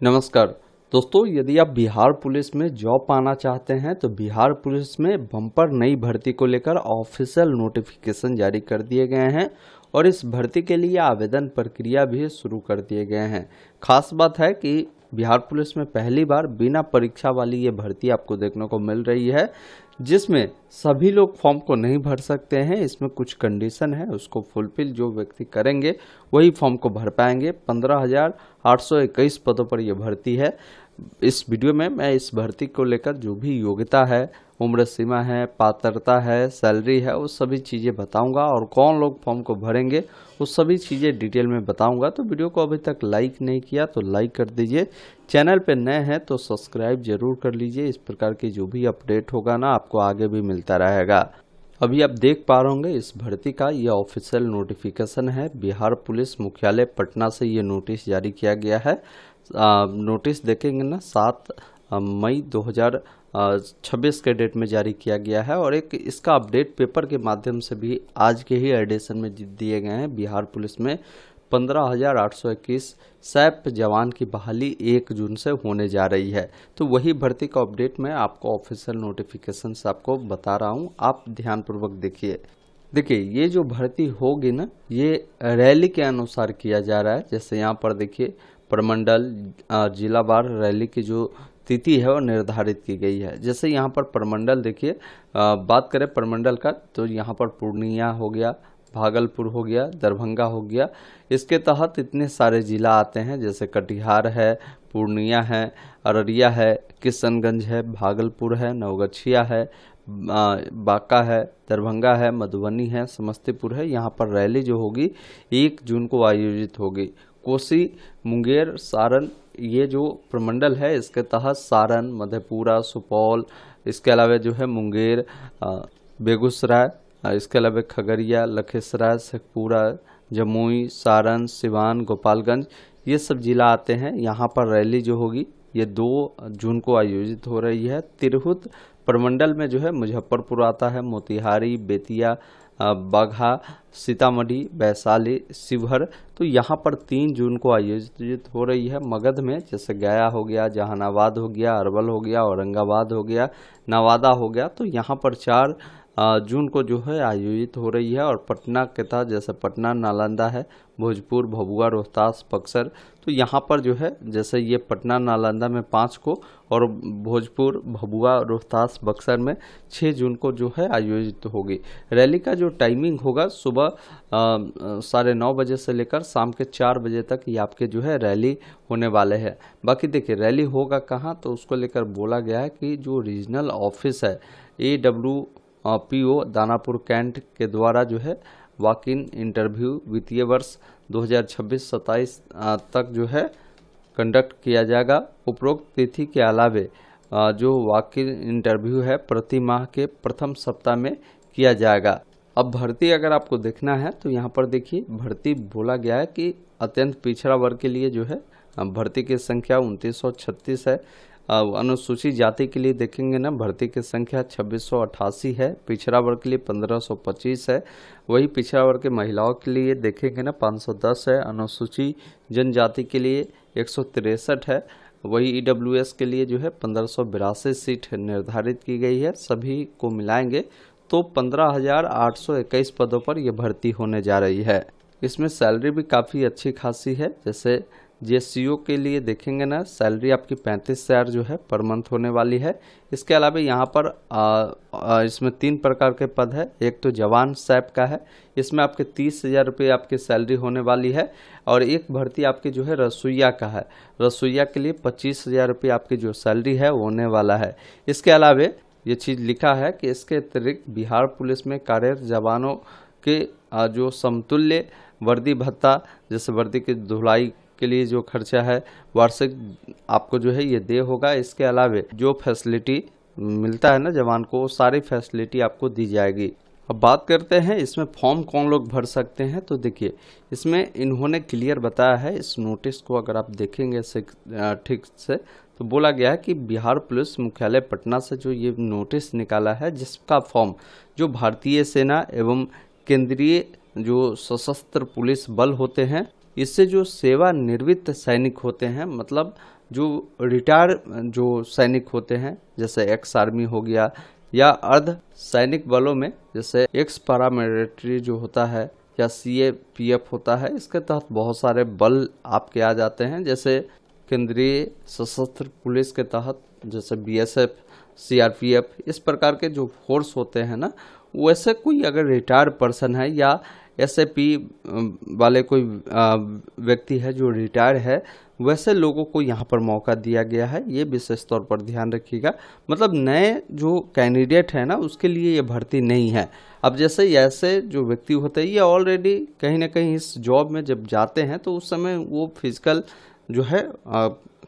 नमस्कार दोस्तों, यदि आप बिहार पुलिस में जॉब पाना चाहते हैं तो बिहार पुलिस में बम्पर नई भर्ती को लेकर ऑफिशियल नोटिफिकेशन जारी कर दिए गए हैं और इस भर्ती के लिए आवेदन प्रक्रिया भी शुरू कर दिए गए हैं। खास बात है कि बिहार पुलिस में पहली बार बिना परीक्षा वाली ये भर्ती आपको देखने को मिल रही है, जिसमें सभी लोग फॉर्म को नहीं भर सकते हैं। इसमें कुछ कंडीशन है, उसको फुलफिल जो व्यक्ति करेंगे वही फॉर्म को भर पाएंगे। 15,821 पदों पर यह भर्ती है। इस वीडियो में मैं इस भर्ती को लेकर जो भी योग्यता है, उम्र सीमा है, पात्रता है, सैलरी है, वो सभी चीज़ें बताऊंगा और कौन लोग फॉर्म को भरेंगे वो सभी चीज़ें डिटेल में बताऊंगा। तो वीडियो को अभी तक लाइक नहीं किया तो लाइक कर दीजिए, चैनल पे नए हैं तो सब्सक्राइब जरूर कर लीजिए। इस प्रकार की जो भी अपडेट होगा ना आपको आगे भी मिलता रहेगा। अभी आप देख पा रहे होंगे इस भर्ती का यह ऑफिशियल नोटिफिकेशन है। बिहार पुलिस मुख्यालय पटना से ये नोटिस जारी किया गया है। नोटिस देखेंगे ना 7 मई 2026 के डेट में जारी किया गया है और एक इसका अपडेट पेपर के माध्यम से भी आज के ही एडिशन में दिए गए हैं। बिहार पुलिस में 15,821 सैप जवान की बहाली 1 जून से होने जा रही है। तो वही भर्ती का अपडेट मैं आपको ऑफिशियल नोटिफिकेशन से आपको बता रहा हूँ, आप ध्यानपूर्वक देखिए। देखिए ये जो भर्ती होगी ना, ये रैली के अनुसार किया जा रहा है। जैसे यहाँ पर देखिए प्रमंडल जिला वार रैली की जो तिथि है वो निर्धारित की गई है। जैसे यहाँ पर प्रमंडल देखिए, बात करें प्रमंडल का तो यहाँ पर पूर्णिया हो गया, भागलपुर हो गया, दरभंगा हो गया। इसके तहत इतने सारे जिला आते हैं, जैसे कटिहार है, पूर्णिया है, अररिया है, किशनगंज है, भागलपुर है, नवगछिया है, बांका है, दरभंगा है, मधुबनी है, समस्तीपुर है। यहाँ पर रैली जो होगी 1 जून को आयोजित होगी। कोसी, मुंगेर, सारण, ये जो प्रमंडल है इसके तहत सारण, मधेपुरा, सुपौल, इसके अलावा जो है मुंगेर, बेगूसराय, इसके अलावा खगड़िया, लखीसराय, शेखपुरा, जमुई, सारण, सिवान, गोपालगंज, ये सब जिला आते हैं। यहाँ पर रैली जो होगी ये 2 जून को आयोजित हो रही है। तिरहुत प्रमंडल में जो है मुजफ्फरपुर आता है, मोतिहारी, बेतिया, बगहा, सीतामढ़ी, वैशाली, शिवहर। तो यहाँ पर 3 जून को आयोजित हो रही है। मगध में जैसे गया हो गया, जहानाबाद हो गया, अरवल हो गया, औरंगाबाद हो गया, नवादा हो गया। तो यहाँ पर 4 जून को जो है आयोजित हो रही है। और पटना के तहत जैसे पटना, नालंदा है, भोजपुर, भभुआ, रोहतास, बक्सर। तो यहाँ पर जो है जैसे ये पटना नालंदा में 5 को और भोजपुर, भभुआ, रोहतास, बक्सर में 6 जून को जो है आयोजित होगी। रैली का जो टाइमिंग होगा सुबह 9:30 बजे से लेकर शाम के 4 बजे तक ये आपके जो है रैली होने वाले हैं। बाकी देखिए रैली होगा कहाँ, तो उसको लेकर बोला गया है कि जो रीजनल ऑफिस है AWPO दानापुर कैंट के द्वारा जो है वॉक इन इंटरव्यू वित्तीय वर्ष 2026-27 तक जो है कंडक्ट किया जाएगा। उपरोक्त तिथि के अलावे जो वॉक इन इंटरव्यू है प्रति माह के प्रथम सप्ताह में किया जाएगा। अब भर्ती अगर आपको देखना है तो यहाँ पर देखिए भर्ती बोला गया है कि अत्यंत पिछड़ा वर्ग के लिए जो है भर्ती की संख्या 2936 है। अनुसूचित जाति के लिए देखेंगे ना, भर्ती की संख्या 2688 है। पिछड़ा वर्ग के लिए 1525 है। वही पिछड़ा वर्ग के महिलाओं के लिए देखेंगे ना 510 है। अनुसूचित जनजाति के लिए 163 है। वही EWS के लिए जो है 1582 सीट निर्धारित की गई है। सभी को मिलाएंगे तो 15,821 पदों पर यह भर्ती होने जा रही है। इसमें सैलरी भी काफ़ी अच्छी खासी है। जैसे JCO के लिए देखेंगे ना, सैलरी आपकी 35,000 जो है पर मंथ होने वाली है। इसके अलावा यहाँ पर इसमें 3 प्रकार के पद है। एक तो जवान सैप का है, इसमें आपके 30,000 रुपये आपकी सैलरी होने वाली है। और एक भर्ती आपकी जो है रसोईया का है। रसोईया के लिए 25,000 रुपये आपकी जो सैलरी है वो होने वाला है। इसके अलावा ये चीज़ लिखा है कि इसके अतिरिक्त बिहार पुलिस में कार्यरत जवानों के जो समतुल्य वर्दी भत्ता, जैसे वर्दी की धुलाई के लिए जो खर्चा है वार्षिक आपको जो है ये दे होगा। इसके अलावा जो फैसिलिटी मिलता है ना जवान को, वो सारी फैसिलिटी आपको दी जाएगी। अब बात करते हैं इसमें फॉर्म कौन लोग भर सकते हैं। तो देखिए इसमें इन्होंने क्लियर बताया है। इस नोटिस को अगर आप देखेंगे ठीक से तो बोला गया है कि बिहार पुलिस मुख्यालय पटना से जो ये नोटिस निकाला है, जिसका फॉर्म जो भारतीय सेना एवं केंद्रीय जो सशस्त्र पुलिस बल होते हैं इससे जो सेवानिवृत्त सैनिक होते हैं, मतलब जो रिटायर जो सैनिक होते हैं, जैसे एक्स आर्मी हो गया या अर्ध सैनिक बलों में जैसे एक्स पैरामिलिट्री जो होता है या CAPF होता है, इसके तहत बहुत सारे बल आपके आ जाते हैं, जैसे केंद्रीय सशस्त्र पुलिस के तहत जैसे BSF, CRPF, इस प्रकार के जो फोर्स होते हैं ना, वैसे कोई अगर रिटायर्ड पर्सन है या SAP वाले कोई व्यक्ति है जो रिटायर है, वैसे लोगों को यहाँ पर मौका दिया गया है। ये विशेष तौर पर ध्यान रखिएगा। मतलब नए जो कैंडिडेट है ना, उसके लिए ये भर्ती नहीं है। अब जैसे ऐसे जो व्यक्ति होते हैं, ये ऑलरेडी कहीं ना कहीं इस जॉब में जब जाते हैं तो उस समय वो फिजिकल जो है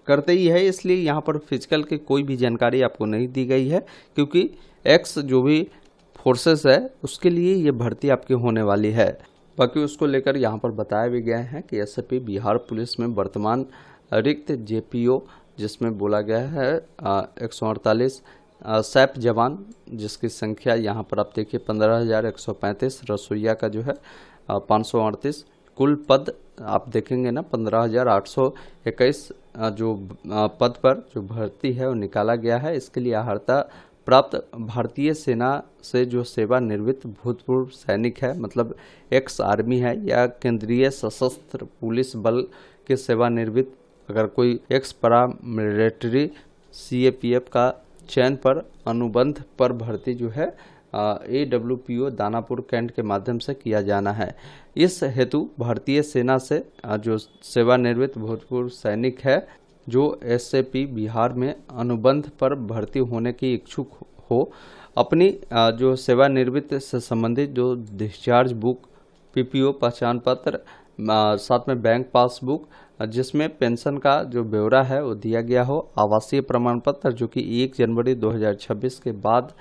करते ही है, इसलिए यहाँ पर फिजिकल की कोई भी जानकारी आपको नहीं दी गई है, क्योंकि एक्स जो भी फोर्सेस है उसके लिए ये भर्ती आपकी होने वाली है। बाकी उसको लेकर यहाँ पर बताया भी गया है कि SAP बिहार पुलिस में वर्तमान रिक्त JPO जिसमें बोला गया है 148 सैप जवान, जिसकी संख्या यहाँ पर आप देखिए 15,135, रसोईया का जो है 538, कुल पद आप देखेंगे ना 15,821 जो पद पर जो भर्ती है वो निकाला गया है। इसके लिए अर्हता प्राप्त भारतीय सेना से जो सेवानिवृत्त भूतपूर्व सैनिक है, मतलब एक्स आर्मी है या केंद्रीय सशस्त्र पुलिस बल के सेवानिवृत्त, अगर कोई एक्स पैरामिलिट्री CAPF का चयन पर अनुबंध पर भर्ती जो है AWPO दानापुर कैंट के माध्यम से किया जाना है। इस हेतु भारतीय सेना से जो सेवानिवृत्त भूतपूर्व सैनिक है जो SAP बिहार में अनुबंध पर भर्ती होने की इच्छुक हो, अपनी जो सेवानिवृत्त से संबंधित जो डिस्चार्ज बुक, PPO पहचान पत्र, साथ में बैंक पासबुक जिसमें पेंशन का जो ब्यौरा है वो दिया गया हो, आवासीय प्रमाण पत्र जो कि 1 जनवरी 2026 के बाद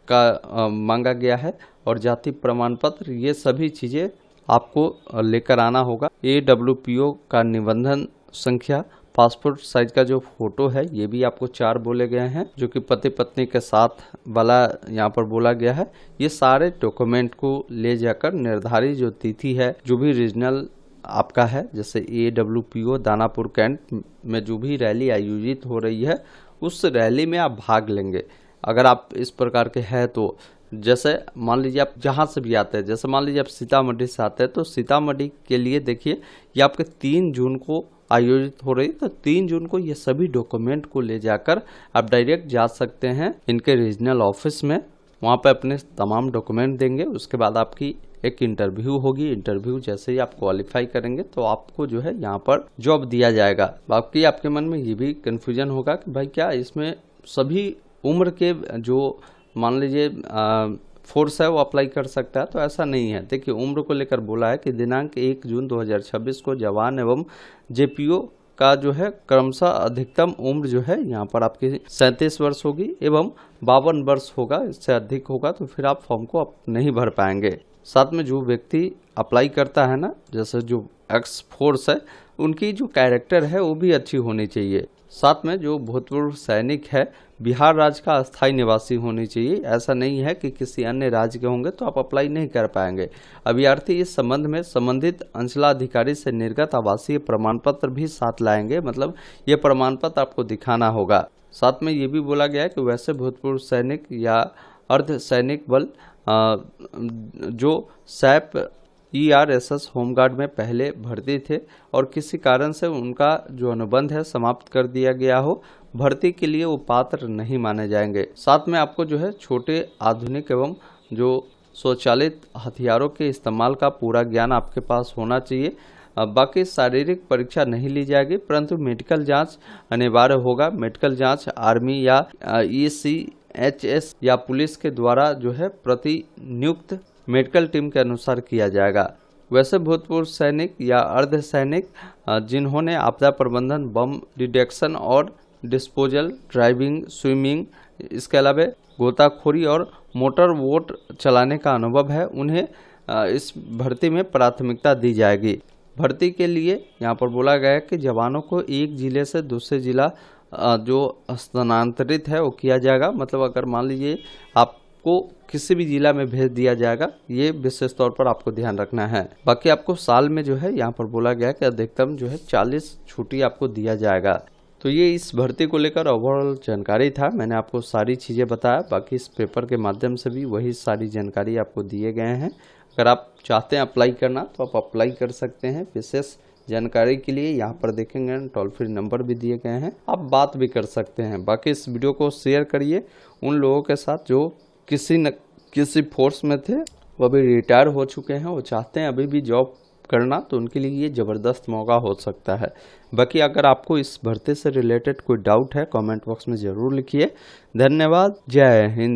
का मांगा गया है, और जाति प्रमाण पत्र, ये सभी चीज़ें आपको लेकर आना होगा। AWPO का निबंधन संख्या, पासपोर्ट साइज का जो फोटो है, ये भी आपको 4 बोले गए हैं, जो कि पति पत्नी के साथ वाला यहाँ पर बोला गया है। ये सारे डॉक्यूमेंट को ले जाकर निर्धारित जो तिथि है, जो भी रीजनल आपका है, जैसे AWPO दानापुर कैंट में जो भी रैली आयोजित हो रही है, उस रैली में आप भाग लेंगे। अगर आप इस प्रकार के हैं तो जैसे मान लीजिए आप जहाँ से भी आते हैं, जैसे मान लीजिए आप सीतामढ़ी से आते हैं, तो सीतामढ़ी के लिए देखिए ये आपके 3 जून को आयोजित हो रही, तो 3 जून को ये सभी डॉक्यूमेंट को ले जाकर आप डायरेक्ट जा सकते हैं इनके रीजनल ऑफिस में, वहाँ पे अपने तमाम डॉक्यूमेंट देंगे। उसके बाद आपकी एक इंटरव्यू होगी। इंटरव्यू जैसे ही आप क्वालिफाई करेंगे तो आपको जो है यहाँ पर जॉब दिया जाएगा। बाकी आपके मन में ये भी कन्फ्यूजन होगा कि भाई क्या इसमें सभी उम्र के जो मान लीजिए फोर्स है वो अप्लाई कर सकता है, तो ऐसा नहीं है। देखिए उम्र को लेकर बोला है कि दिनांक 1 जून 2026 को जवान एवं JPO का जो है क्रमशः अधिकतम उम्र जो है यहाँ पर आपकी 37 वर्ष होगी एवं 52 वर्ष होगा। इससे अधिक होगा तो फिर आप फॉर्म को नहीं भर पाएंगे। साथ में जो व्यक्ति अप्लाई करता है ना, जैसे जो एक्स फोर्स है, उनकी जो कैरेक्टर है वो भी अच्छी होनी चाहिए। साथ में जो भूतपूर्व सैनिक है बिहार राज्य का अस्थायी निवासी होनी चाहिए। ऐसा नहीं है कि किसी अन्य राज्य के होंगे तो आप अप्लाई नहीं कर पाएंगे। अभ्यर्थी इस संबंध में संबंधित अंचलाधिकारी से निर्गत आवासीय प्रमाण पत्र भी साथ लाएंगे, मतलब ये प्रमाण पत्र आपको दिखाना होगा। साथ में ये भी बोला गया है कि वैसे भूतपूर्व सैनिक या अर्ध सैनिक बल जो सैप ERSS होमगार्ड में पहले भर्ती थे और किसी कारण से उनका जो अनुबंध है समाप्त कर दिया गया हो, भर्ती के लिए वो पात्र नहीं माने जाएंगे। साथ में आपको जो है छोटे आधुनिक एवं जो स्वचालित हथियारों के इस्तेमाल का पूरा ज्ञान आपके पास होना चाहिए। बाकी शारीरिक परीक्षा नहीं ली जाएगी, परंतु मेडिकल जांच अनिवार्य होगा। मेडिकल जांच आर्मी या ECHS या पुलिस के द्वारा जो है प्रतिनियुक्त मेडिकल टीम के अनुसार किया जाएगा। वैसे भूतपूर्व सैनिक या अर्ध सैनिक जिन्होंने आपदा प्रबंधन, बम डिटेक्शन और डिस्पोजल, ड्राइविंग, स्विमिंग, इसके अलावा गोताखोरी और मोटर बोट चलाने का अनुभव है, उन्हें इस भर्ती में प्राथमिकता दी जाएगी। भर्ती के लिए यहाँ पर बोला गया है कि जवानों को एक जिले से दूसरे जिला जो स्थानांतरित है वो किया जाएगा। मतलब अगर मान लीजिए आप आपको किसी भी जिला में भेज दिया जाएगा, ये विशेष तौर पर आपको ध्यान रखना है। बाकी आपको साल में जो है यहाँ पर बोला गया है कि अधिकतम जो है 40 छुट्टी आपको दिया जाएगा। तो ये इस भर्ती को लेकर ओवरऑल जानकारी था, मैंने आपको सारी चीज़ें बताया। बाकी इस पेपर के माध्यम से भी वही सारी जानकारी आपको दिए गए हैं। अगर आप चाहते हैं अप्लाई करना तो आप अप्लाई कर सकते हैं। विशेष जानकारी के लिए यहाँ पर देखेंगे टोल फ्री नंबर भी दिए गए हैं, आप बात भी कर सकते हैं। बाकी इस वीडियो को शेयर करिए उन लोगों के साथ जो किसी न किसी फोर्स में थे, वो अभी रिटायर हो चुके हैं, वो चाहते हैं अभी भी जॉब करना, तो उनके लिए ये ज़बरदस्त मौका हो सकता है। बाकी अगर आपको इस भर्ती से रिलेटेड कोई डाउट है कमेंट बॉक्स में ज़रूर लिखिए। धन्यवाद। जय हिंद।